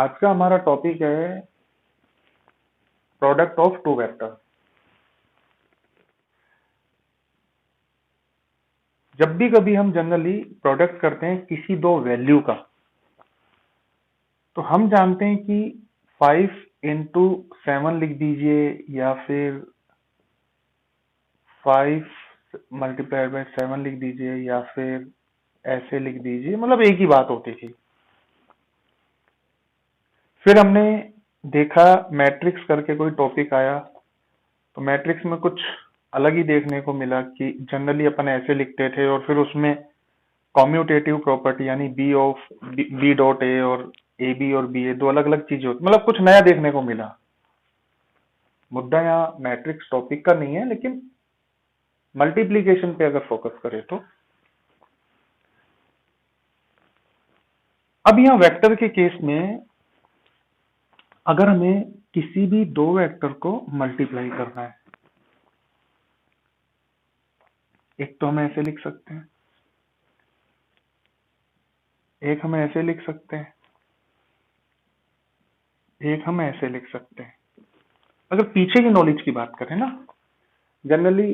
आज का हमारा टॉपिक है प्रोडक्ट ऑफ टू वेक्टर। जब भी कभी हम जनरली प्रोडक्ट करते हैं किसी दो वैल्यू का, तो हम जानते हैं कि 5 × 7 लिख दीजिए या फिर 5 × 7 लिख दीजिए या फिर ऐसे लिख दीजिए, मतलब एक ही बात होती थी। फिर हमने देखा मैट्रिक्स करके कोई टॉपिक आया, तो मैट्रिक्स में कुछ अलग ही देखने को मिला कि जनरली अपन ऐसे लिखते थे और फिर उसमें कॉम्यूटेटिव प्रॉपर्टी यानी बी डॉट ए और ए बी और बी ए दो अलग अलग चीजें होती, मतलब कुछ नया देखने को मिला। मुद्दा यहाँ मैट्रिक्स टॉपिक का नहीं है, लेकिन मल्टीप्लीकेशन पे अगर फोकस करें तो अब यहाँ वेक्टर के केस में अगर हमें किसी भी दो वेक्टर को मल्टीप्लाई करना है, एक तो हम ऐसे लिख सकते हैं, एक हम ऐसे लिख सकते हैं, एक हम ऐसे लिख सकते हैं। अगर पीछे की नॉलेज की बात करें ना, जनरली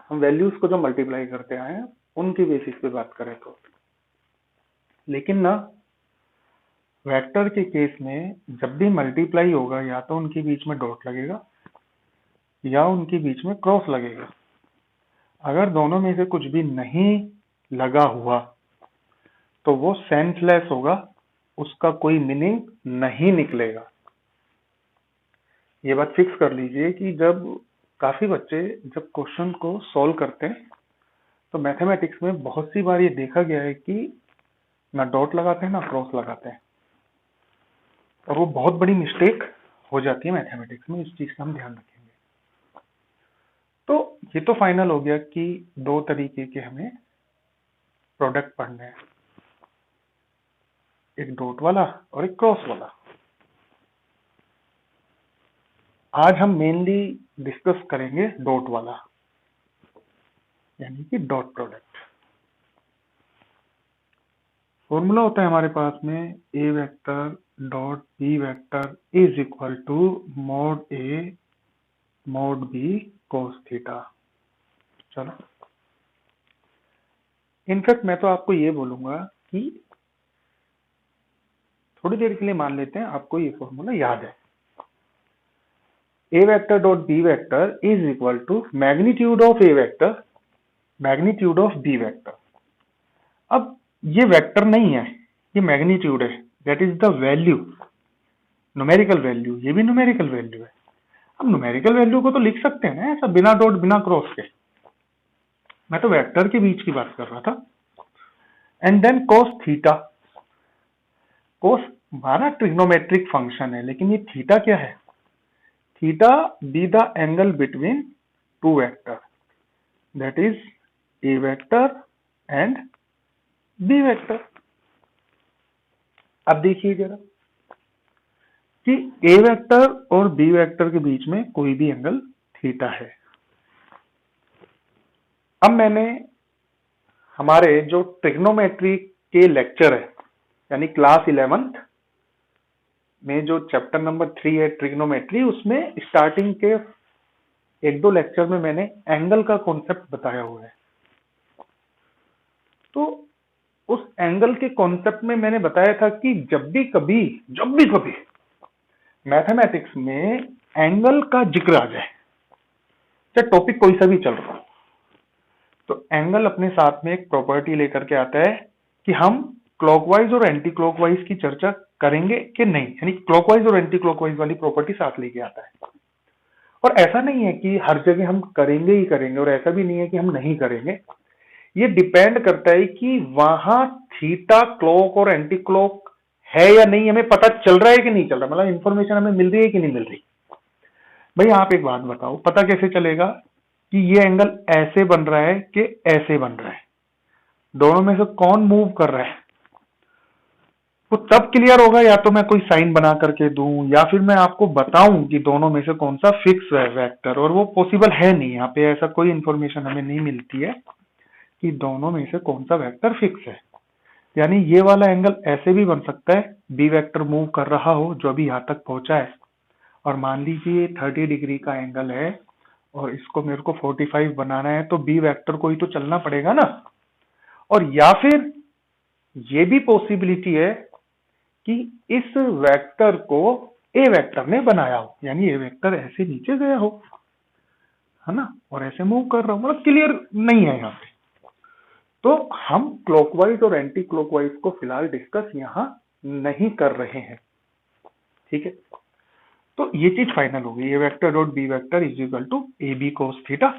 हम वैल्यूज को जो मल्टीप्लाई करते आए हैं उनकी बेसिस पे बात करें तो, लेकिन ना वेक्टर के केस में जब भी मल्टीप्लाई होगा या तो उनके बीच में डॉट लगेगा या उनके बीच में क्रॉस लगेगा। अगर दोनों में से कुछ भी नहीं लगा हुआ तो वो सेंसलेस होगा, उसका कोई मीनिंग नहीं निकलेगा। ये बात फिक्स कर लीजिए कि जब काफी बच्चे जब क्वेश्चन को सॉल्व करते हैं तो मैथमेटिक्स में बहुत सी बार ये देखा गया है कि ना डॉट लगाते हैं ना क्रॉस लगाते हैं, और वो बहुत बड़ी मिस्टेक हो जाती है मैथमेटिक्स में। इस चीज का हम ध्यान रखेंगे। तो ये तो फाइनल हो गया कि दो तरीके के हमें प्रोडक्ट पढ़ने हैं, एक डॉट वाला और एक क्रॉस वाला। आज हम मेनली डिस्कस करेंगे डॉट वाला, यानी कि डॉट प्रोडक्ट। फॉर्मूला होता है हमारे पास में A vector dot B vector is equal to mod A mod B cos theta. चलो, इनफैक्ट मैं तो आपको ये बोलूंगा कि थोड़ी देर के लिए मान लेते हैं आपको ये फॉर्मूला याद है। A vector dot B vector is equal to magnitude of A vector magnitude of B vector. अब ये वेक्टर नहीं है, ये मैग्नीट्यूड है, that is the value, numerical value. ये भी न्यूमेरिकल वैल्यू है। अब न्यूमेरिकल वैल्यू को तो लिख सकते हैं ना ऐसा बिना डॉट बिना क्रॉस के। मैं तो वेक्टर के बीच की बात कर रहा था। And then cos theta. Cos हमारा ट्रिग्नोमेट्रिक फंक्शन है, लेकिन ये थीटा क्या है? Theta be the angle between two vector, that is A vector and B vector. अब देखिए जरा कि ए वेक्टर और बी वेक्टर के बीच में कोई भी एंगल थीटा है। अब मैंने हमारे जो ट्रिग्नोमेट्री के लेक्चर है, यानी क्लास 11th में जो चैप्टर नंबर 3 है ट्रिग्नोमेट्री, उसमें स्टार्टिंग के एक दो लेक्चर में मैंने एंगल का कॉन्सेप्ट बताया हुआ है। तो उस एंगल के कॉन्सेप्ट में मैंने बताया था कि जब भी कभी मैथमेटिक्स में एंगल का जिक्र आ जाए, चाहे टॉपिक कोई सा भी चल रहा हो, तो एंगल अपने साथ में एक प्रॉपर्टी लेकर के आता है कि हम क्लॉकवाइज और एंटी क्लॉकवाइज की चर्चा करेंगे कि नहीं, यानी क्लॉकवाइज और एंटी क्लॉकवाइज वाली प्रॉपर्टी साथ लेके आता है। और ऐसा नहीं है कि हर जगह हम करेंगे ही करेंगे, और ऐसा भी नहीं है कि हम नहीं करेंगे। ये डिपेंड करता है कि वहां थीटा क्लॉक और एंटी क्लॉक है या नहीं, हमें पता चल रहा है कि नहीं चल रहा, मतलब इंफॉर्मेशन हमें मिल रही है कि नहीं मिल रही। भाई आप एक बात बताओ, पता कैसे चलेगा कि ये एंगल ऐसे बन रहा है कि ऐसे बन रहा है? दोनों में से कौन मूव कर रहा है वो तब क्लियर होगा या तो मैं कोई साइन बना करके दूं या फिर मैं आपको बताऊं कि दोनों में से कौन सा फिक्स है वेक्टर, और वो पॉसिबल है नहीं। यहाँ पे ऐसा कोई इंफॉर्मेशन हमें नहीं मिलती है कि दोनों में से कौन सा वेक्टर फिक्स है। यानी ये वाला एंगल ऐसे भी बन सकता है, बी वेक्टर मूव कर रहा हो जो अभी यहाँ तक पहुंचा है, और मान लीजिए 30 डिग्री का एंगल है और इसको मेरे को 45 बनाना है, तो बी वेक्टर को ही तो चलना पड़ेगा ना। और या फिर ये भी पॉसिबिलिटी है कि इस वेक्टर को ए वेक्टर ने बनाया हो, यानी ए वेक्टर ऐसे नीचे गया हो, है ना, और ऐसे मूव कर रहा हो, मतलब क्लियर नहीं है यहाँ पे। तो हम क्लॉकवाइज और एंटी क्लॉकवाइज को फिलहाल डिस्कस यहाँ नहीं कर रहे हैं, ठीक है। तो ये चीज फाइनल हो गई, A vector dot B vector is equal to A B cos theta,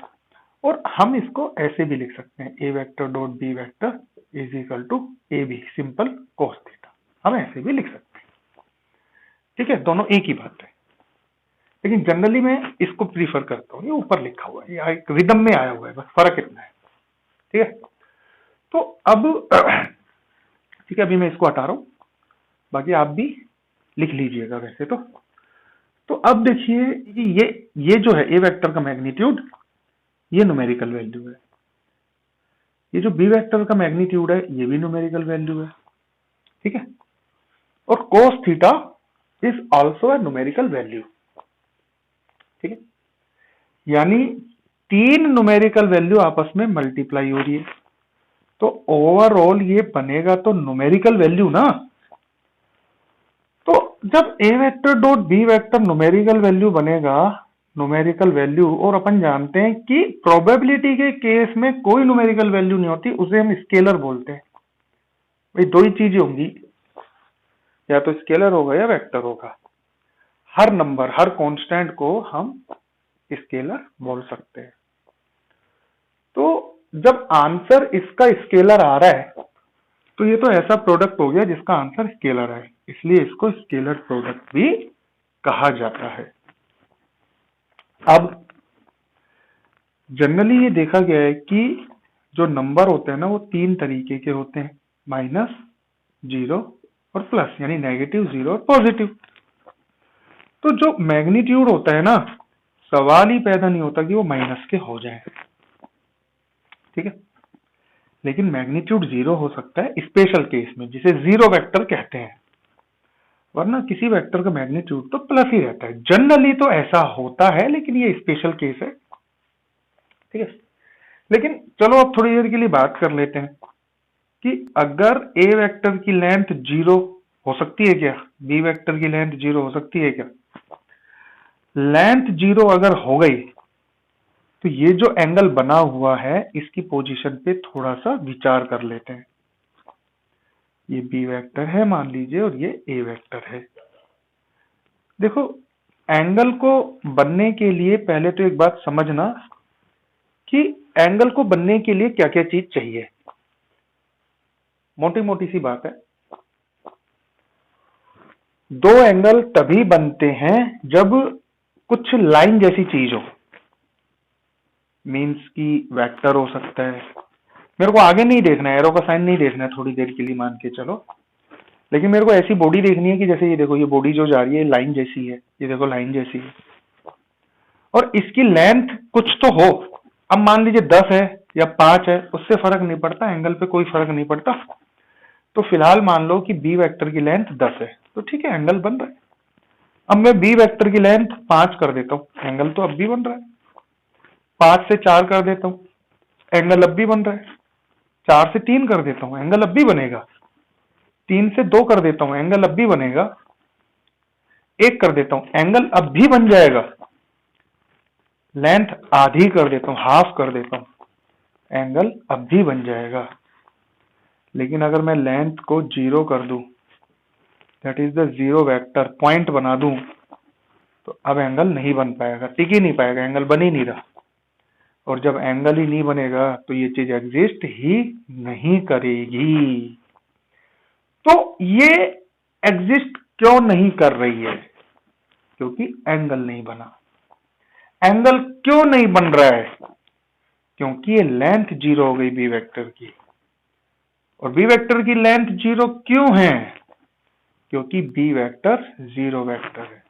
और हम इसको ऐसे भी लिख सकते हैं, A vector dot B vector is equal to A B simple cos theta, हम ऐसे भी लिख सकते हैं, ठीक है। दोनों एक ही बात है, लेकिन जनरली मैं इसको प्रीफर करता हूँ, ये ऊपर लिखा हुआ है, ये एक रिदम में आया हुआ है, बस फर्क इतना है, ठीक है। तो अब ठीक है, अभी मैं इसको हटा रहा हूं, बाकी आप भी लिख लीजिएगा वैसे तो अब देखिए कि ये जो है ए वेक्टर का मैग्नीट्यूड, ये न्यूमेरिकल वैल्यू है, ये जो बी वेक्टर का मैग्नीट्यूड है ये भी न्यूमेरिकल वैल्यू है, ठीक है। और cos theta is also a numerical value, ठीक है। यानी 3 न्यूमेरिकल वैल्यू आपस में मल्टीप्लाई हो रही है, तो ओवरऑल ये बनेगा तो न्यूमेरिकल वैल्यू ना। तो जब A vector dot B vector numerical value बनेगा, न्यूमेरिकल वैल्यू, और अपन जानते हैं कि प्रोबेबिलिटी के केस में कोई न्यूमेरिकल वैल्यू नहीं होती, उसे हम स्केलर बोलते हैं। भाई दो ही चीजें होंगी, या तो स्केलर होगा या वेक्टर होगा। हर नंबर, हर कांस्टेंट को हम स्केलर बोल सकते हैं। तो जब आंसर इसका स्केलर आ रहा है, तो ये तो ऐसा प्रोडक्ट हो गया जिसका आंसर स्केलर है, इसलिए इसको स्केलर प्रोडक्ट भी कहा जाता है। अब जनरली ये देखा गया है कि जो नंबर होते हैं ना वो 3 तरीके के होते हैं, माइनस, 0 और प्लस, यानी नेगेटिव, 0 और पॉजिटिव। तो जो मैग्नीट्यूड होता है ना, सवाल ही पैदा नहीं होता कि वो माइनस के हो जाए, ठीक है। लेकिन मैग्नीट्यूड 0 हो सकता है स्पेशल केस में, जिसे जीरो वेक्टर कहते हैं, वरना किसी वेक्टर का मैग्नीट्यूड तो प्लस ही रहता है। जनरली तो ऐसा होता है, लेकिन ये स्पेशल केस है, ठीक है। लेकिन चलो अब थोड़ी देर के लिए बात कर लेते हैं कि अगर ए वेक्टर की लेंथ 0 हो सकती है क्या, बी वेक्टर की लेंथ 0 हो सकती है क्या। लेंथ 0 अगर हो गई तो ये जो एंगल बना हुआ है इसकी पोजीशन पे थोड़ा सा विचार कर लेते हैं। ये बी वेक्टर है मान लीजिए, और ये ए वेक्टर है। देखो, एंगल को बनने के लिए पहले तो एक बात समझना कि एंगल को बनने के लिए क्या क्या चीज चाहिए। मोटी मोटी सी बात है, दो एंगल तभी बनते हैं जब कुछ लाइन जैसी चीज हो, मीन्स की वेक्टर हो सकता है, मेरे को आगे नहीं देखना है, एरो का साइन नहीं देखना है थोड़ी देर के लिए, मान के चलो, लेकिन मेरे को ऐसी बॉडी देखनी है कि जैसे ये देखो, ये बॉडी जो जा रही है लाइन जैसी है, ये देखो लाइन जैसी है, और इसकी लेंथ कुछ तो हो। अब मान लीजिए 10 है या 5 है, उससे फर्क नहीं पड़ता, एंगल पे कोई फर्क नहीं पड़ता। तो फिलहाल मान लो कि बी वेक्टर की लेंथ 10 है, तो ठीक है, एंगल बन रहा है। अब मैं बी वेक्टर की लेंथ 5 कर देता हूं, एंगल तो अब भी बन रहा है। 5 से 4 कर देता हूं, एंगल अब भी बन रहा है। 4 से 3 कर देता हूं, एंगल अब भी बनेगा। 3 से 2 कर देता हूं, एंगल अब भी बनेगा। 1 कर देता हूं, एंगल अब भी बन जाएगा। लेंथ आधी कर देता हूं, हाफ कर देता हूं, एंगल अब भी बन जाएगा। लेकिन अगर मैं लेंथ को 0 कर दूं, that is the zero vector, point बना दूं, तो अब एंगल नहीं बन पाएगा, टिक ही नहीं पाएगा, एंगल बन ही नहीं रहा। और जब एंगल ही नहीं बनेगा तो ये चीज एग्जिस्ट ही नहीं करेगी। तो ये एग्जिस्ट क्यों नहीं कर रही है, क्योंकि एंगल नहीं बना। एंगल क्यों नहीं बन रहा है, क्योंकि ये लेंथ 0 हो गई बी वेक्टर की। और बी वेक्टर की लेंथ 0 क्यों है, क्योंकि बी वेक्टर जीरो वेक्टर है।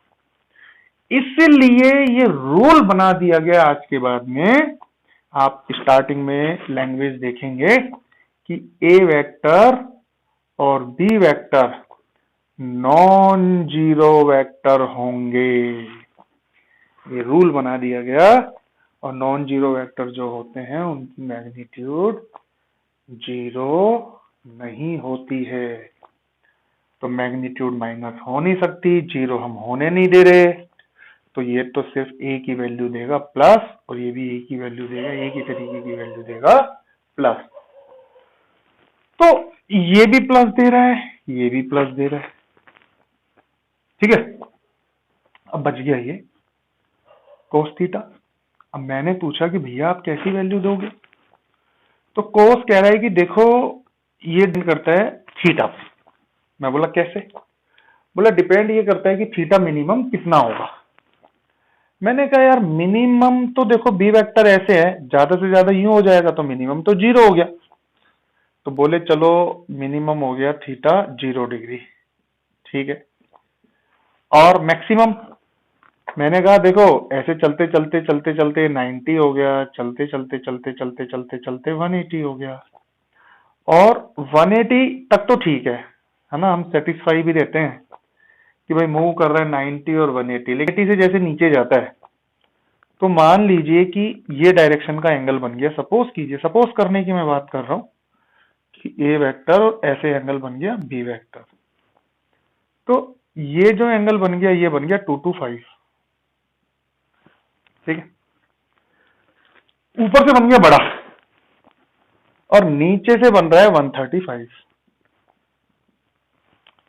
इसलिए ये रूल बना दिया गया आज के बाद में, आप स्टार्टिंग में लैंग्वेज देखेंगे कि ए वेक्टर और B vector non zero vector होंगे। ये रूल बना दिया गया। और नॉन जीरो वेक्टर जो होते हैं उनकी मैग्नीट्यूड जीरो नहीं होती है। तो मैग्नीट्यूड माइनस हो नहीं सकती, जीरो हम होने नहीं दे रहे, तो ये तो सिर्फ ए की वैल्यू देगा प्लस, और ये भी ए की वैल्यू देगा, एक ही तरीके की वैल्यू देगा प्लस। तो ये भी प्लस दे रहा है, ये भी प्लस दे रहा है। ठीक है, अब बच गया ये कोस थीटा। अब मैंने पूछा कि भैया आप कैसी वैल्यू दोगे, तो कोस कह रहा है कि देखो ये डिपेंड करता है थीटा पे। मैं बोला कैसे? बोला डिपेंड ये करता है कि थीटा मिनिमम कितना होगा। मैंने कहा यार मिनिमम तो देखो बी वेक्टर ऐसे है, ज्यादा से ज्यादा यूं हो जाएगा, तो मिनिमम तो 0 हो गया। तो बोले चलो मिनिमम हो गया थीटा 0 डिग्री, ठीक है। और मैक्सिमम, मैंने कहा देखो ऐसे चलते चलते चलते चलते 90 हो गया, चलते चलते चलते चलते चलते चलते 180 हो गया। और 180 तक तो ठीक है ना, हम सेटिस्फाई भी रहते हैं कि भाई मूव कर रहा है 90 और 180, लेकिन 80 से जैसे नीचे जाता है तो मान लीजिए कि ये डायरेक्शन का एंगल बन गया। सपोज कीजिए, सपोज करने की मैं बात कर रहा हूं कि ए वेक्टर और ऐसे एंगल बन गया बी वेक्टर। तो ये जो एंगल बन गया ये बन गया 225, ठीक है। ऊपर से बन गया बड़ा और नीचे से बन रहा है 135,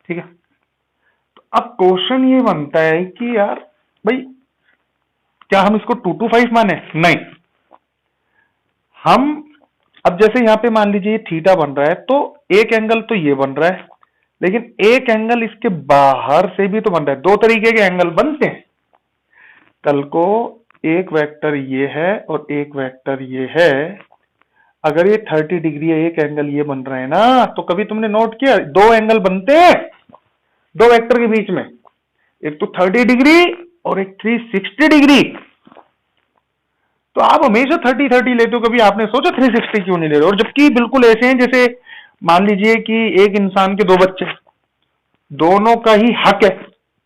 ठीक है। तो अब क्वेश्चन ये बनता है कि यार भाई क्या हम इसको 225 माने? नहीं, हम अब जैसे यहां पे मान लीजिए थीटा बन रहा है, तो एक एंगल तो ये बन रहा है, लेकिन एक एंगल इसके बाहर से भी तो बन रहा है। दो तरीके के एंगल बनते हैं। कल को एक वेक्टर ये है और एक वेक्टर ये है, अगर ये 30 डिग्री है, एक एंगल ये बन रहा है ना, तो कभी तुमने नोट किया दो एंगल बनते हैं दो वेक्टर के बीच में, एक तो 30 डिग्री और एक 360 डिग्री। तो आप हमेशा 30-30 लेते हो, कभी आपने सोचा 360 क्यों नहीं ले रहे? और जबकि बिल्कुल ऐसे हैं जैसे मान लीजिए कि एक इंसान के दो बच्चे, दोनों का ही हक है,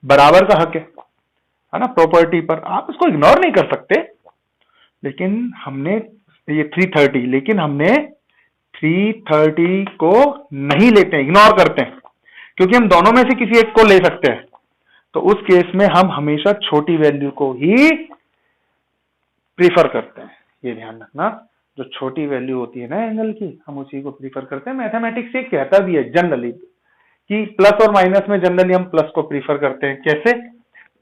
बराबर का हक है ना प्रॉपर्टी पर, आप इसको इग्नोर नहीं कर सकते। लेकिन हमने ये 330, लेकिन हमने 330 को नहीं लेते हैं, इग्नोर करते हैं, क्योंकि हम दोनों में से किसी एक को ले सकते हैं। तो उस केस में हम हमेशा छोटी वैल्यू को ही प्रीफर करते हैं। ये ध्यान रखना, जो छोटी वैल्यू होती है ना एंगल की, हम उसी को प्रीफर करते हैं। मैथमेटिक्स ये कहता भी है जनरली कि प्लस और माइनस में जनरली हम प्लस को प्रीफर करते हैं। कैसे?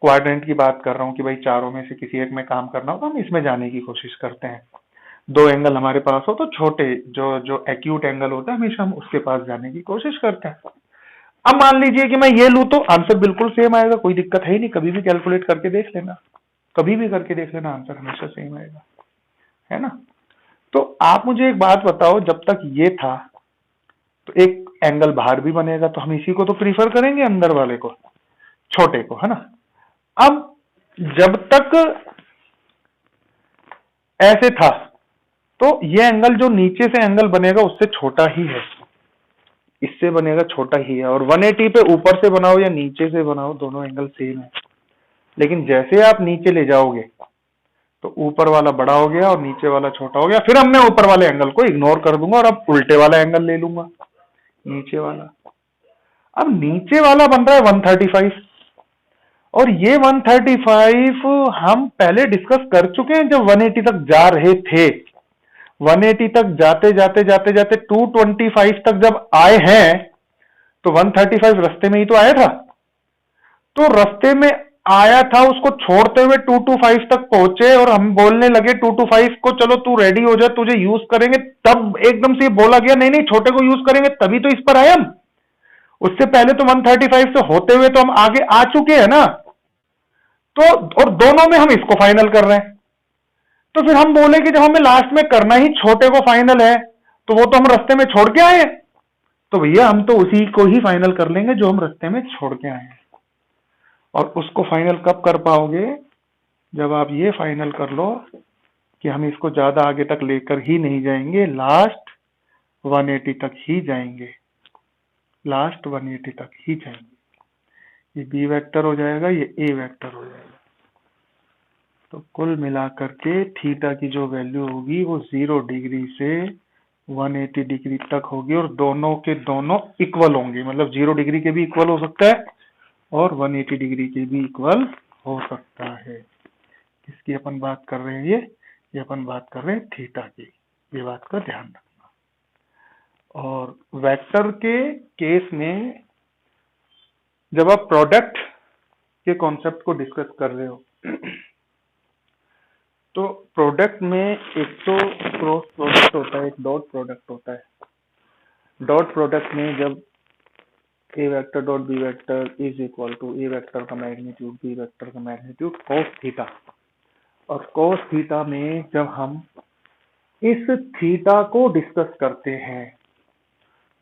क्वाड्रेंट की बात कर रहा हूं कि भाई चारों में से किसी एक में काम करना हो तो हम इसमें जाने की कोशिश करते हैं। दो एंगल हमारे पास हो तो छोटे जो जो एक्यूट एंगल होता है हमेशा हम उसके पास जाने की कोशिश करते हैं। अब मान लीजिए कि मैं ये लूं तो आंसर बिल्कुल सेम आएगा, कोई दिक्कत है ही नहीं। कभी भी कैलकुलेट करके देख लेना, कभी भी करके देख लेना, आंसर हमेशा सेम आएगा, है ना। तो आप मुझे एक बात बताओ, जब तक ये था तो एक एंगल बाहर भी बनेगा, तो हम इसी को तो प्रीफर करेंगे, अंदर वाले को, छोटे को, है ना। अब जब तक ऐसे था तो ये एंगल जो नीचे से एंगल बनेगा उससे छोटा ही है, इससे बनेगा छोटा ही है। और 180 पे ऊपर से बनाओ या नीचे से बनाओ, दोनों एंगल सेम है। लेकिन जैसे आप नीचे ले जाओगे तो ऊपर वाला बड़ा हो गया और नीचे वाला छोटा हो गया, फिर अब मैं ऊपर वाले एंगल को इग्नोर कर दूंगा और अब उल्टे वाला एंगल ले लूंगा, नीचे वाला। अब नीचे वाला बन रहा है 135, और ये 135 हम पहले डिस्कस कर चुके हैं जब 180 तक जा रहे थे। 180 तक जाते जाते जाते जाते 225 तक जब आए हैं तो 135 रास्ते में ही तो आया था। तो रास्ते में आया था, उसको छोड़ते हुए 225 तक पहुंचे और हम बोलने लगे 225 को चलो तू रेडी हो जा, तुझे यूज करेंगे। तब एकदम से बोला गया नहीं नहीं छोटे को यूज करेंगे, तभी तो इस पर आए हम। उससे पहले तो 135 से होते हुए तो हम आगे आ चुके हैं ना। तो और दोनों में हम इसको फाइनल कर रहे हैं, तो फिर हम बोले कि जब हमें लास्ट में करना ही छोटे को फाइनल है तो वो तो हम रास्ते में छोड़ के आए हैं, तो भैया हम तो उसी को ही फाइनल कर लेंगे जो हम रास्ते में छोड़ के आए हैं। और उसको फाइनल कब कर पाओगे? जब आप ये फाइनल कर लो कि हम इसको ज्यादा आगे तक लेकर ही नहीं जाएंगे, लास्ट 180 तक ही जाएंगे। लास्ट 180 तक ही जाएंगे। ये बी वेक्टर हो जाएगा, ये ए वेक्टर हो जाएगा। तो कुल मिलाकर के थीटा की जो वैल्यू होगी वो 0 डिग्री से 180 डिग्री तक होगी, और दोनों के दोनों इक्वल होंगे। मतलब 0 डिग्री के भी इक्वल हो सकता है और 180 डिग्री के भी इक्वल हो सकता है। किसकी अपन बात कर रहे हैं? ये अपन बात कर रहे हैं थीटा की। ये बात का ध्यान रखना। और वेक्टर के केस में जब आप प्रोडक्ट के कॉन्सेप्ट को डिस्कस कर रहे हो तो प्रोडक्ट में एक तो क्रॉस प्रोडक्ट होता है, एक डॉट प्रोडक्ट होता है। डॉट प्रोडक्ट में जब A vector dot B vector is equal to A vector का मैग्नीट्यूड बी वेक्टर का मैग्नीट्यूड कॉस थीटा, और कॉस थीटा में जब हम इस थीटा को डिस्कस करते हैं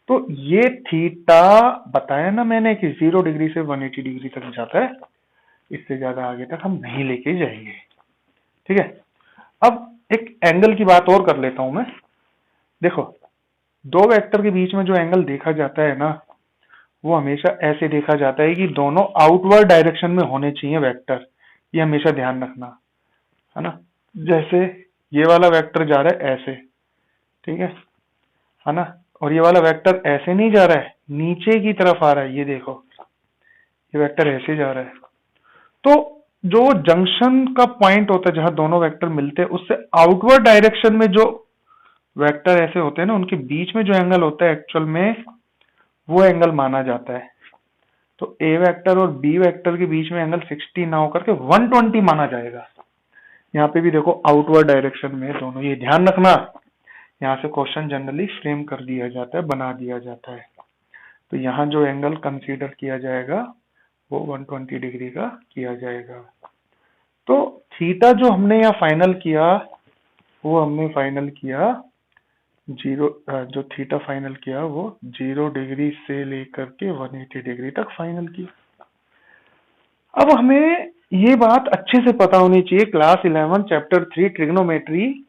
तो ये थीटा बताया ना मैंने कि 0 डिग्री से 180 डिग्री तक जाता है, इससे ज्यादा आगे तक हम नहीं लेके जाएंगे। ठीक है, अब एक एंगल की बात और कर लेता हूं मैं। देखो, दो वेक्टर के बीच में जो एंगल देखा जाता है ना, वो हमेशा ऐसे देखा जाता है कि दोनों आउटवर्ड डायरेक्शन में होने चाहिए वेक्टर। ये हमेशा ध्यान रखना, है ना। जैसे ये वाला वेक्टर जा रहा है ऐसे, ठीक है ना, और ये वाला वेक्टर ऐसे नहीं जा रहा है, नीचे की तरफ आ रहा है। ये देखो, ये वेक्टर ऐसे जा रहा है। तो जो जंक्शन का पॉइंट होता है जहां दोनों वेक्टर मिलते हैं, उससे आउटवर्ड डायरेक्शन में जो वेक्टर ऐसे होते हैं ना, उनके बीच में जो एंगल होता है एक्चुअल में वो एंगल माना जाता है। तो ए वेक्टर और बी वेक्टर के बीच में एंगल 60 ना होकर के 120 माना जाएगा। यहाँ पे भी देखो आउटवर्ड डायरेक्शन में दोनों, ये ध्यान रखना। यहाँ से क्वेश्चन जनरली फ्रेम कर दिया जाता है, बना दिया जाता है। तो यहाँ जो एंगल कंसीडर किया जाएगा वो 120 डिग्री का किया जाएगा। तो थीटा जो हमने यहाँ फाइनल किया, वो हमने फाइनल किया जो थीटा फाइनल किया वो 0 डिग्री से लेकर के 180 डिग्री तक फाइनल किया। अब हमें ये बात अच्छे से पता होनी चाहिए, क्लास 11 चैप्टर 3 ट्रिग्नोमेट्री,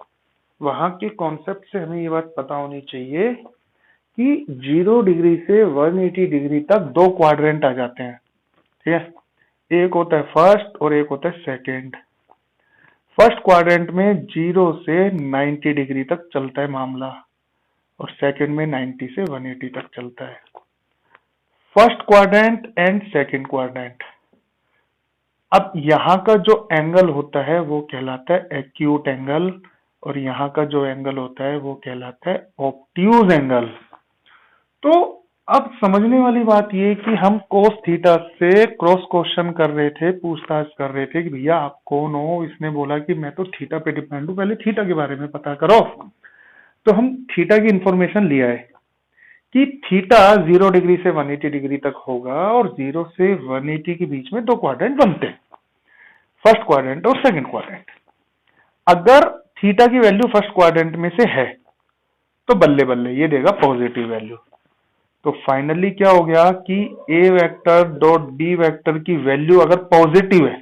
वहां के कॉन्सेप्ट से हमें ये बात पता होनी चाहिए कि 0 डिग्री से 180 डिग्री तक दो क्वाड्रेंट आ जाते हैं। ठीक है, एक होता है फर्स्ट और एक होता है सेकेंड। फर्स्ट क्वाड्रेंट में 0 से 90 डिग्री तक चलता है मामला, और सेकेंड में 90 से 180 तक चलता है। First quadrant and second quadrant. अब यहाँ का जो एंगल होता है वो कहलाता है एक्यूट एंगल, और यहाँ का जो एंगल होता है वो कहलाता है ऑब्ट्यूज एंगल। तो अब समझने वाली बात ये कि हम कोस थीटा से क्रॉस क्वेश्चन कर रहे थे, पूछताछ कर रहे थे कि भैया आप कौन हो। इसने बोला कि मैं तो थीटा पे डिपेंड हूं, पहले थीटा के बारे में पता करो। तो हम थीटा की इंफॉर्मेशन लिया है कि थीटा 0 डिग्री से 180 डिग्री तक होगा, और 0 से 180 के बीच में दो क्वाड्रेंट बनते हैं, फर्स्ट क्वाड्रेंट और सेकंड क्वाड्रेंट। अगर थीटा की वैल्यू फर्स्ट क्वाड्रेंट में से है तो बल्ले बल्ले ये देगा पॉजिटिव वैल्यू। तो फाइनली क्या हो गया कि A vector dot B vector की वैल्यू अगर पॉजिटिव है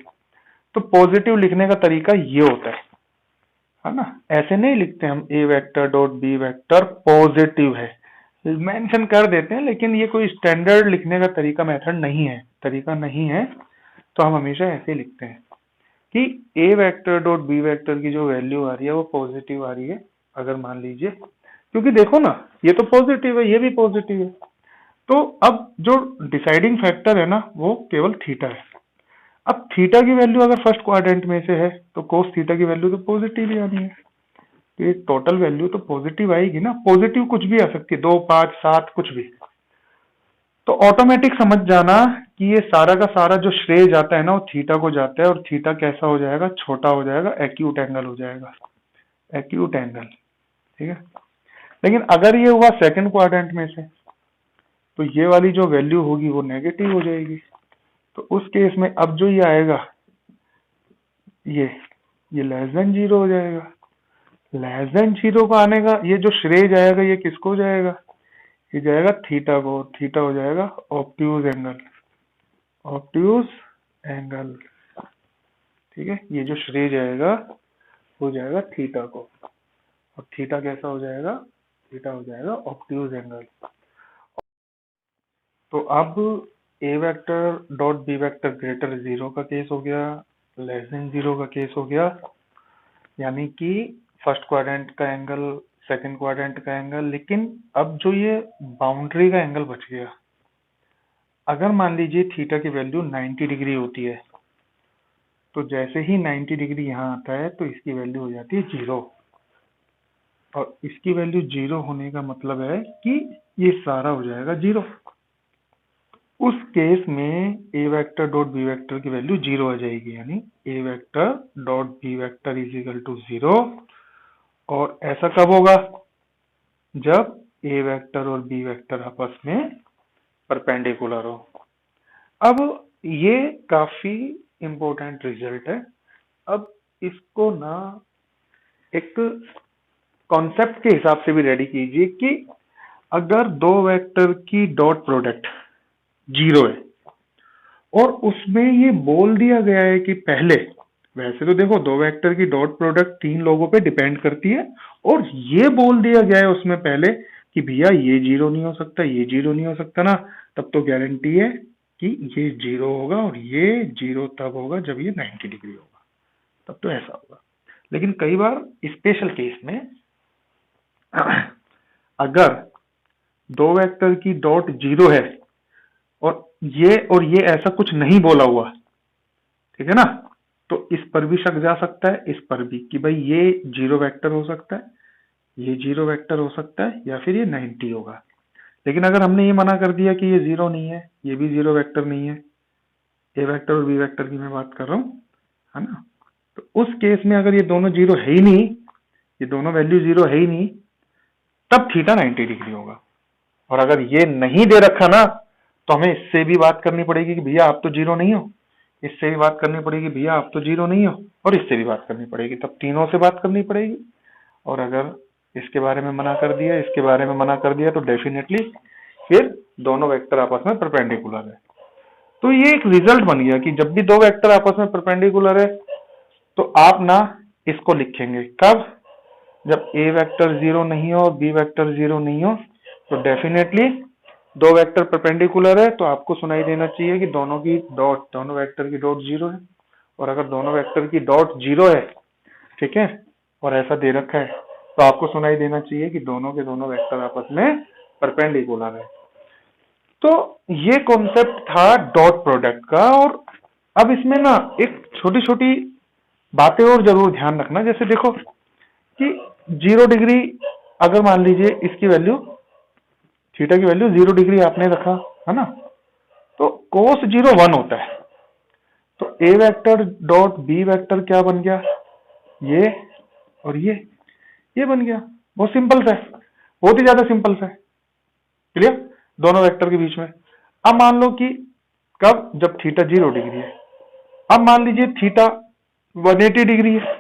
तो पॉजिटिव लिखने का तरीका ये होता है ना। ऐसे नहीं लिखते हम A vector dot B vector positive है, मेंशन कर देते हैं, लेकिन ये कोई स्टैंडर्ड लिखने का तरीका नहीं है। तो हम हमेशा ऐसे लिखते हैं कि A vector dot B vector की जो वैल्यू आ रही है वो पॉजिटिव आ रही है। अगर मान लीजिए, क्योंकि देखो ना, ये तो पॉजिटिव है, ये भी पॉजिटिव है, तो अब जो डिसाइडिंग फैक्टर है ना वो केवल थीटा है। अब थीटा की वैल्यू अगर फर्स्ट क्वाड्रेंट में से है तो कोस थीटा की वैल्यू तो पॉजिटिव ही आनी है। तो ये टोटल वैल्यू तो पॉजिटिव आएगी ना। पॉजिटिव कुछ भी आ सकती है, 2, 5, 7 कुछ भी। तो ऑटोमेटिक समझ जाना कि ये सारा का सारा जो श्रेय जाता है ना वो थीटा को जाता है, और थीटा कैसा हो जाएगा, छोटा हो जाएगा, एक्यूट एंगल हो जाएगा, एक्यूट एंगल। ठीक है, लेकिन अगर ये हुआ सेकंड क्वाड्रेंट में से तो ये वाली जो वैल्यू होगी वो नेगेटिव हो जाएगी। तो उस केस में अब जो ये आएगा ये लेस देन 0 हो जाएगा। लेस देन 0 का आने का ये जो श्रेय जाएगा ये किसको जाएगा, ये जाएगा थीटा को। थीटा हो जाएगा ऑब्ट्यूज एंगल, ऑब्ट्यूज एंगल। ठीक है, ये जो श्रेय जाएगा हो जाएगा थीटा को, और थीटा कैसा हो जाएगा, थीटा हो जाएगा ऑब्ट्यूज एंगल। तो अब A vector dot B vector greater 0 का केस हो गया, लेस देन 0 का केस हो गया, यानी कि फर्स्ट क्वाड्रेंट का एंगल, सेकंड क्वाड्रेंट का एंगल। लेकिन अब जो ये बाउंड्री का एंगल बच गया, अगर मान लीजिए थीटा की वैल्यू 90 डिग्री होती है, तो जैसे ही 90 डिग्री यहाँ आता है तो इसकी वैल्यू हो जाती है 0, और इसकी वैल्यू 0 होने का मतलब है कि ये सारा हो जाएगा 0। उस केस में A vector dot B vector की वैल्यू 0 आ जाएगी, यानी A vector dot B vector is equal to 0। और ऐसा कब होगा? जब ए वेक्टर और बी वेक्टर आपस में परपेंडिकुलर हो। अब ये काफी इंपॉर्टेंट रिजल्ट है। अब इसको ना एक कॉन्सेप्ट के हिसाब से भी रेडी कीजिए कि अगर दो वेक्टर की डॉट प्रोडक्ट 0 है और उसमें ये बोल दिया गया है कि पहले, वैसे तो देखो दो वेक्टर की डॉट प्रोडक्ट 3 लोगों पे डिपेंड करती है, और ये बोल दिया गया है उसमें पहले कि भैया ये 0 नहीं हो सकता, ये 0 नहीं हो सकता ना, तब तो गारंटी है कि ये 0 होगा, और ये 0 तब होगा जब ये 90 डिग्री होगा, तब तो ऐसा होगा। लेकिन कई बार स्पेशल केस में अगर दो वेक्टर की डॉट 0 है और ये ऐसा कुछ नहीं बोला हुआ, ठीक है ना, तो इस पर भी शक जा सकता है, इस पर भी, कि भाई ये 0 वेक्टर हो सकता है, ये 0 वेक्टर हो सकता है, या फिर ये 90 होगा। लेकिन अगर हमने ये मना कर दिया कि ये 0 नहीं है, ये भी 0 वेक्टर नहीं है, ए वेक्टर और बी वेक्टर की मैं बात कर रहा हूँ, है ना, तो उस केस में अगर ये दोनों 0 है ही नहीं, ये दोनों वैल्यू 0 है ही नहीं, तब थीटा 90 डिग्री होगा। और अगर ये नहीं दे रखा ना, तो हमें इससे भी बात करनी पड़ेगी कि भैया आप तो 0 नहीं हो, इससे भी बात करनी पड़ेगी भैया आप तो 0 नहीं हो, और इससे भी बात करनी पड़ेगी, तब तीनों से बात करनी पड़ेगी। और अगर इसके बारे में मना कर दिया, इसके बारे में मना कर दिया, तो डेफिनेटली फिर दोनों वेक्टर आपस में परपेंडिकुलर है। तो ये एक रिजल्ट बन गया कि जब भी दो वेक्टर आपस में परपेंडिकुलर है, तो आप ना इसको लिखेंगे कब? जब ए वेक्टर 0 नहीं हो और बी वेक्टर 0 नहीं हो, तो डेफिनेटली दो वेक्टर परपेंडिकुलर है, तो आपको सुनाई देना चाहिए कि दोनों वेक्टर की डॉट 0 है। और अगर दोनों वेक्टर की डॉट 0 है, ठीक है, और ऐसा दे रखा है, तो आपको सुनाई देना चाहिए कि दोनों के दोनों वेक्टर आपस में परपेंडिकुलर है। तो ये कॉन्सेप्ट था डॉट प्रोडक्ट का। और अब इसमें ना एक छोटी छोटी बातें और जरूर ध्यान रखना, जैसे देखो कि 0 डिग्री, अगर मान लीजिए इसकी वैल्यू, थीटा की वैल्यू 0 डिग्री आपने रखा, है ना, तो कोस 0 1 होता है, तो ए वेक्टर डॉट बी वेक्टर क्या बन गया? ये और ये बन गया। बहुत सिंपल सा है, बहुत ही ज्यादा सिंपल सा है, क्लियर, दोनों वेक्टर के बीच में। अब मान लो कि कब? जब थीटा 0 डिग्री है। अब मान लीजिए थीटा 180 डिग्री है,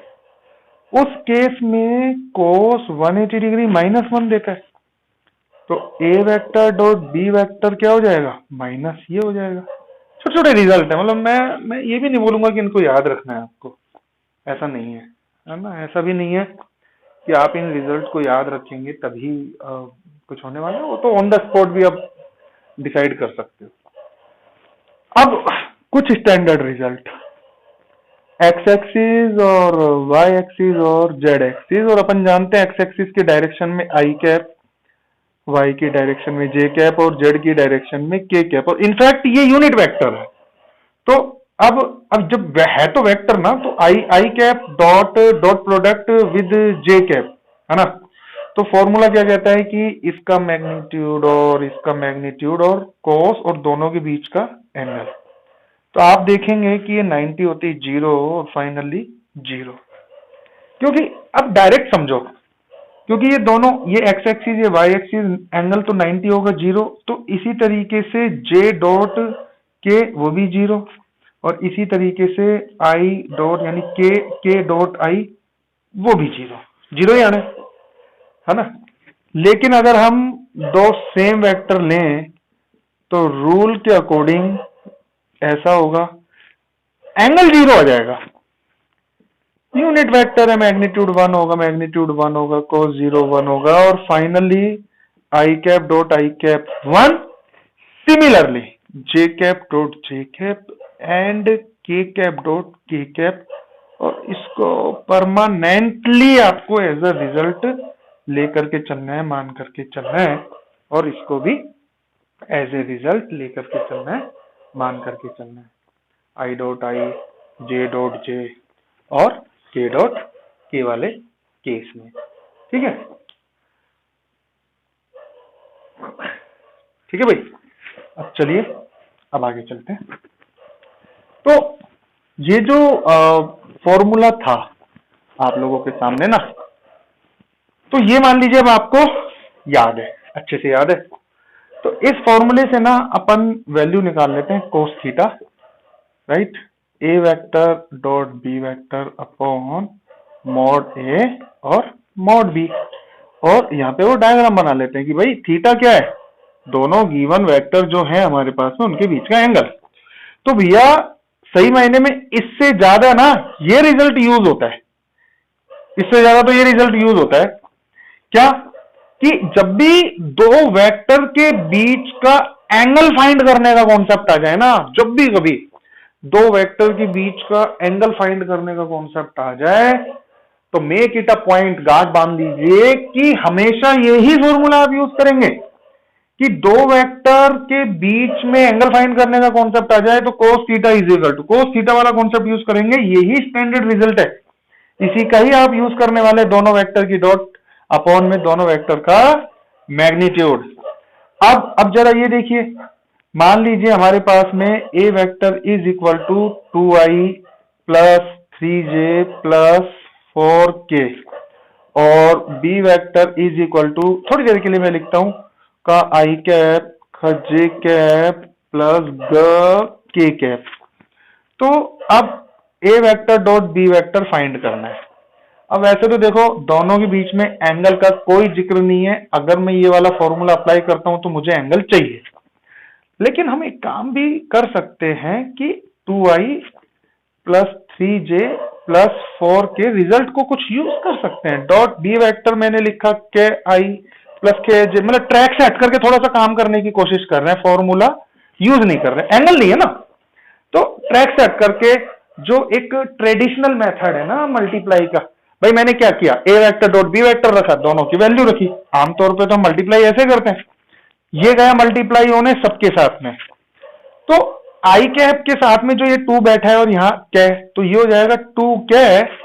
उस केस में कोस 180 डिग्री -1 देता है, तो ए वेक्टर डॉट बी वेक्टर क्या हो जाएगा? माइनस ये हो जाएगा। छोटे छोटे रिजल्ट है, मतलब मैं ये भी नहीं बोलूंगा कि इनको याद रखना है आपको, ऐसा नहीं है ना, ऐसा भी नहीं है कि आप इन रिजल्ट को याद रखेंगे तभी कुछ होने वाला है, वो तो ऑन द स्पॉट भी आप डिसाइड कर सकते हो। अब कुछ स्टैंडर्ड रिजल्ट, एक्स एक्सिस और वाई एक्सिस और जेड एक्सिस, और अपन जानते हैं एक्स एक्सिस के डायरेक्शन में आई कैप, वाई की डायरेक्शन में जे कैप, और जेड की डायरेक्शन में के कैप, और इनफैक्ट ये यूनिट वेक्टर है। तो अब जब है तो वेक्टर ना, तो I cap dot product with J cap, है ना, तो फॉर्मूला क्या कहता है कि इसका मैग्नीट्यूड और इसका मैग्नीट्यूड और कोस और दोनों के बीच का एंगल। तो आप देखेंगे कि ये 90 होती 0 और फाइनली 0, क्योंकि अब डायरेक्ट समझो, क्योंकि ये दोनों, ये एक्स एक्सिस ये वाई एक्सिस, एंगल तो 90 होगा 0, तो इसी तरीके से जे डॉट के वो भी 0, और इसी तरीके से आई डॉट यानी के डॉट आई वो भी 0 ही आने, है ना। लेकिन अगर हम दो सेम वेक्टर लें तो रूल के अकॉर्डिंग ऐसा होगा, एंगल 0 आ जाएगा, यूनिट वेक्टर है, मैग्नीट्यूड 1 होगा, cos 0 1 होगा, और finally I cap dot I cap 1, similarly J cap dot J cap and के कैप डॉट के कैप, और इसको परमानेंटली आपको एज अ रिजल्ट लेकर के चलना है, मान करके चलना है, और इसको भी एज ए रिजल्ट लेकर के चलना है, मान करके चलना है। I dot I, J dot J और के डॉट के वाले केस में। ठीक है, ठीक है भाई। अब चलिए अब आगे चलते हैं। तो ये जो फॉर्मूला था आप लोगों के सामने ना, तो ये मान लीजिए अब आपको याद है, अच्छे से याद है। तो इस फॉर्मूले से ना अपन वैल्यू निकाल लेते हैं cos theta, right. A vector dot B vector upon mod A और मॉड बी, और यहाँ पे वो डायग्राम बना लेते हैं कि भाई थीटा क्या है, दोनों गिवन वेक्टर जो है हमारे पास में उनके बीच का एंगल। तो भैया सही मायने में इससे ज्यादा ना ये रिजल्ट यूज होता है, इससे ज्यादा तो ये रिजल्ट यूज होता है क्या, कि जब भी दो वेक्टर के बीच का एंगल फाइंड करने का कॉन्सेप्ट आ जाए ना, जब भी कभी दो वेक्टर के बीच का एंगल फाइंड करने का कॉन्सेप्ट आ जाए, तो मेक इट अ पॉइंट, गांठ बांध लीजिए कि हमेशा यही फॉर्मूला आप यूज करेंगे कि दो वेक्टर के बीच में एंगल फाइंड करने का कॉन्सेप्ट आ जाए तो cos theta is equal to cos theta वाला कॉन्सेप्ट यूज करेंगे। यही स्टैंडर्ड रिजल्ट है, इसी का ही आप यूज करने वाले, दोनों वेक्टर की डॉट अपॉन में दोनों वेक्टर का मैग्नीट्यूड। अब जरा ये देखिए, मान लीजिए हमारे पास में A vector is equal to 2i plus 3j plus 4k, और B vector is equal to, थोड़ी देर के लिए मैं लिखता हूं, का आई कैप का जे कैप प्लस ग के कैप। तो अब A vector dot B vector find करना है। अब वैसे तो देखो दोनों के बीच में एंगल का कोई जिक्र नहीं है, अगर मैं ये वाला फॉर्मूला अप्लाई करता हूं तो मुझे एंगल चाहिए, लेकिन हम एक काम भी कर सकते हैं कि 2i प्लस 3j प्लस 4 के रिजल्ट को कुछ यूज कर सकते हैं। डॉट बी वेक्टर मैंने लिखा के आई प्लस के जे, मतलब ट्रैक से हट करके थोड़ा सा काम करने की कोशिश कर रहे हैं, फॉर्मूला यूज नहीं कर रहे हैं, एंगल नहीं है ना, तो ट्रैक से हट करके जो एक ट्रेडिशनल मेथड है ना मल्टीप्लाई का, भाई मैंने क्या किया, ए वेक्टर डॉट बी वेक्टर रखा, दोनों की वैल्यू रखी। आमतौर पे तो हम मल्टीप्लाई ऐसे करते हैं, ये गया मल्टीप्लाई होने सबके साथ में, तो आई कैप के साथ में जो ये 2 बैठा है और यहाँ कै, तो ये हो जाएगा 2 कै।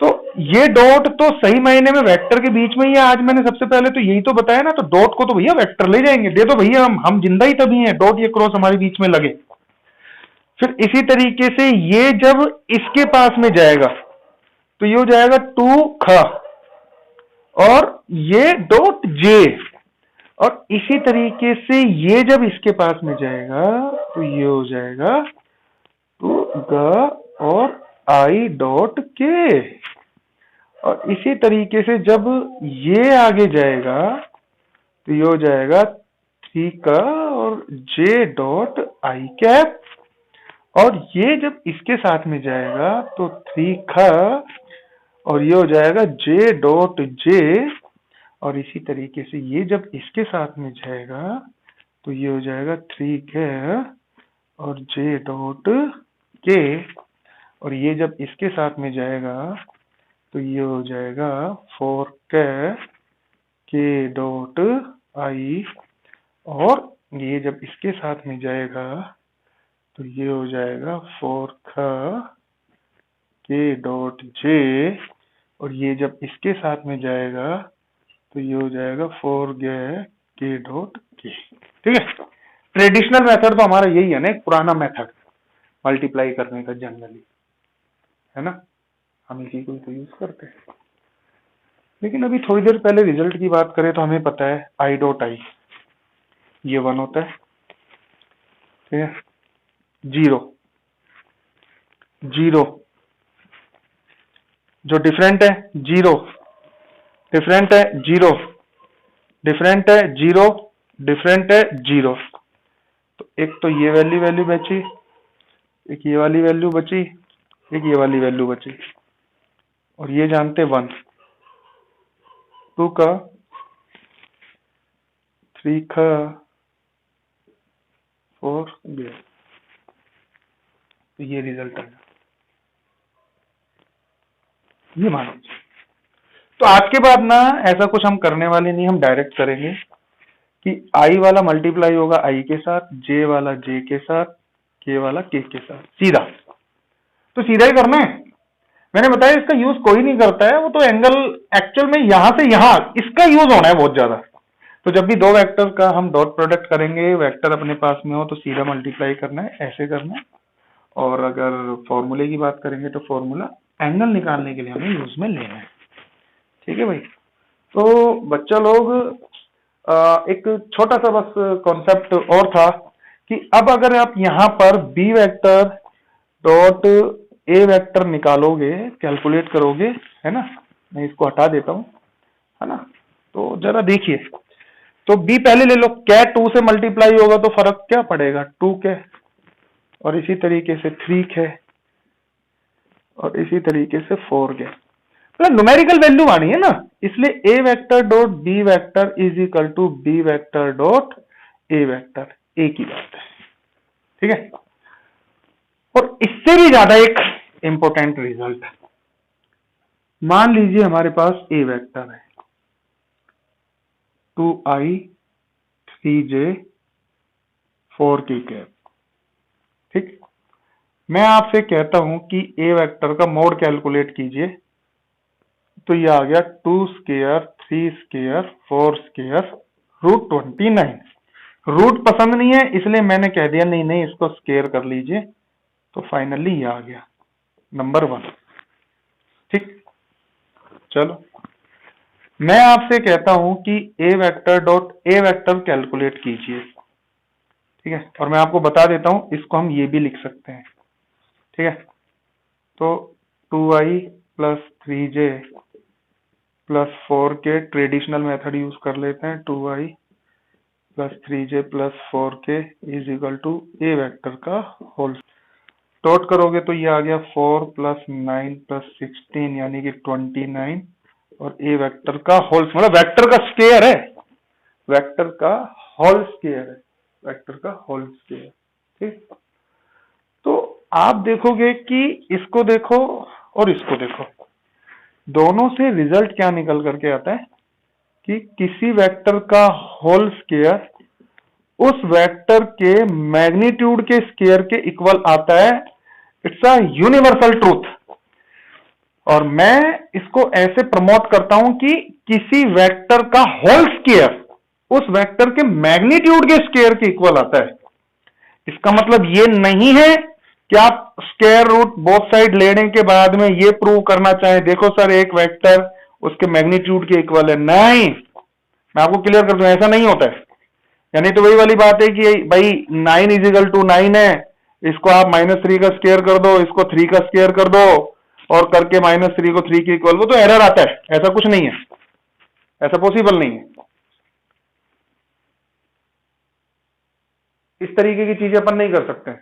तो ये डॉट तो सही मायने में वेक्टर के बीच में ही है, आज मैंने सबसे पहले तो यही तो बताया ना, तो डॉट को तो भैया वेक्टर ले जाएंगे, दे दो भैया, हम जिंदा ही तभी हैं, डॉट ये क्रॉस हमारे बीच में लगे। फिर इसी तरीके से ये जब इसके पास में जाएगा तो ये हो जाएगा 2 ख, और ये डॉट जे, और इसी तरीके से ये जब इसके पास में जाएगा तो ये हो जाएगा 2 ग और आई डॉट के, और इसी तरीके से जब ये आगे जाएगा तो ये हो जाएगा 3 का और जे डॉट आई कैप, और ये जब इसके साथ में जाएगा तो 3 का और ये हो जाएगा जे डॉट जे, और इसी तरीके से ये जब इसके साथ में जाएगा तो ये हो जाएगा 3 के और जे डॉट के, और ये जब इसके साथ में जाएगा तो ये हो जाएगा 4 के डॉट आई, और ये जब इसके साथ में जाएगा तो ये हो जाएगा 4 के डॉट जे, और ये जब इसके साथ में जाएगा तो ये हो जाएगा 4 के डॉट के। ठीक है, ट्रेडिशनल मेथड तो हमारा यही है ना, एक पुराना मेथड मल्टीप्लाई करने का जनरली, है ना, हम इसी को तो यूज करते हैं। लेकिन अभी थोड़ी देर पहले रिजल्ट की बात करें तो हमें पता है आई डॉट आई ये 1 होता है, ठीक है, 0 0 जो डिफरेंट है 0, डिफरेंट है 0, डिफरेंट है 0, डिफरेंट है 0, तो एक तो ये वैल्यू बची, एक ये वाली वैल्यू बची, एक ये वाली वैल्यू बची, और ये जानते 1, 2 का 3 का 4 गया, तो ये रिजल्ट आया, ये मान लीजिए। तो आज के बाद ना ऐसा कुछ हम करने वाले नहीं, हम डायरेक्ट करेंगे कि i वाला मल्टीप्लाई होगा i के साथ, j वाला j के साथ, k वाला k के साथ, सीधा। तो सीधा ही करना है। मैंने बताया इसका यूज कोई नहीं करता है, वो तो एंगल एक्चुअल में यहां से यहां इसका यूज होना है बहुत ज्यादा। तो जब भी दो वेक्टर का हम डॉट प्रोडक्ट करेंगे, वेक्टर अपने पास में हो तो सीधा मल्टीप्लाई करना है, ऐसे करना है। और अगर फॉर्मूले की बात करेंगे तो फॉर्मूला एंगल निकालने के लिए हमें यूज में लेना है। ठीक है भाई। तो बच्चा लोग एक छोटा सा बस कॉन्सेप्ट और था कि अब अगर आप यहां पर B vector dot A vector निकालोगे, कैलकुलेट करोगे, है ना, मैं इसको हटा देता हूं, है ना, तो जरा देखिए। तो बी पहले ले लो, क्या 2 से मल्टीप्लाई होगा तो फर्क क्या पड़ेगा, 2 के, और इसी तरीके से 3 के, और इसी तरीके से 4 के, मतलब न्यूमेरिकल वैल्यू आनी है ना, इसलिए A vector dot B vector is equal to B vector dot A vector, एक ही बात है। ठीक है। और इससे भी ज्यादा एक इंपॉर्टेंट रिजल्ट, मान लीजिए हमारे पास ए वेक्टर है 2i 3j 4k कैप। ठीक, मैं आपसे कहता हूं कि ए वेक्टर का मोड कैलकुलेट कीजिए, तो ये आ गया 2 square 3 square 4 square root 29। Root पसंद नहीं है इसलिए मैंने कह दिया नहीं नहीं इसको स्क्वायर कर लीजिए, तो फाइनली ये आ गया नंबर 1। ठीक, चलो मैं आपसे कहता हूं कि A vector dot A vector calculate कीजिए। ठीक है, और मैं आपको बता देता हूं इसको हम ये भी लिख सकते हैं। ठीक है, तो 2i plus 3j plus 4k, traditional method use कर लेते हैं, 2i plus 3j plus 4k is equal to A vector का होल। डॉट करोगे तो ये आ गया 4 प्लस 9 प्लस 16 यानी कि 29, और ए वेक्टर का होल, मतलब वेक्टर का स्क्वायर है, वेक्टर का होल स्क्वायर है, वेक्टर का होल स्क्वायर। ठीक, तो आप देखोगे कि इसको देखो और इसको देखो, दोनों से रिजल्ट क्या निकल करके आता है कि किसी वेक्टर का होल स्क्वायर उस वेक्टर के मैग्नीट्यूड के स्क्वायर के इक्वल आता है। It's a universal truth. और मैं इसको ऐसे प्रमोट करता हूं कि किसी वेक्टर का होल स्क्वायर उस वेक्टर के मैग्नीट्यूड के स्क्वायर के इक्वल आता है। इसका मतलब ये नहीं है कि आप स्क्वायर रूट बोथ साइड लेने के बाद में ये प्रूव करना चाहें देखो सर एक वेक्टर उसके मैग्नीट्यूड के इक्वल है, नहीं, मैं आपको क्लियर कर दूं ऐसा नहीं होता है। यानी तो वही वाली बात है कि भाई 9 इज इक्वल टू 9 है, इसको आप -3 का स्क्वायर कर दो, इसको 3 का स्क्वायर कर दो, और करके -3 को 3 के इक्वल, वो तो एरर आता है, ऐसा कुछ नहीं है, ऐसा पॉसिबल नहीं है। इस तरीके की चीजें अपन नहीं कर सकते।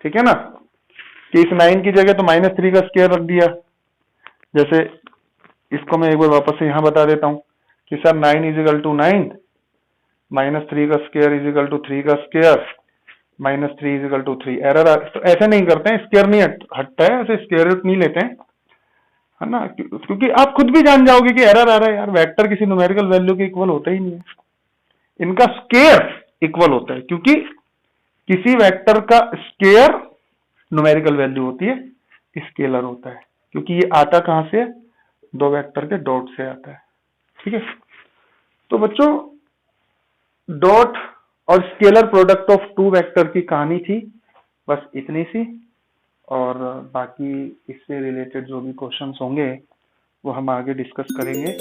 ठीक है ना, कि इस 9 की जगह तो -3 का स्क्वायर रख दिया। जैसे इसको मैं एक बार वापस से यहां बता देता हूं कि सर 9 इज इक्वल टू 9, -3 का स्क्वायर इज इक्वल टू 3 का square, -3 is equal to 3। Error तो ऐसे नहीं करते हैं, स्क्वायर नहीं हटता है, ऐसे स्क्वायर रूट नहीं लेते हैं, है ना, क्योंकि आप खुद भी जान जाओगे कि एरर आ रहा है यार, वेक्टर किसी न्यूमेरिकल वैल्यू के इक्वल होता ही नहीं है, इनका स्क्वायर इक्वल होता है, क्योंकि किसी वेक्टर का स्क्वायर न्यूमेरिकल वैल्यू होती है, स्केलर होता है, क्योंकि ये आता कहां से, दो वेक्टर के डॉट से आता है। ठीक है, तो बच्चों डॉट और scalar product of two vector की कहानी थी, बस इतनी सी, और बाकी इससे रिलेटेड जो भी क्वेश्चंस होंगे वो हम आगे डिस्कस करेंगे।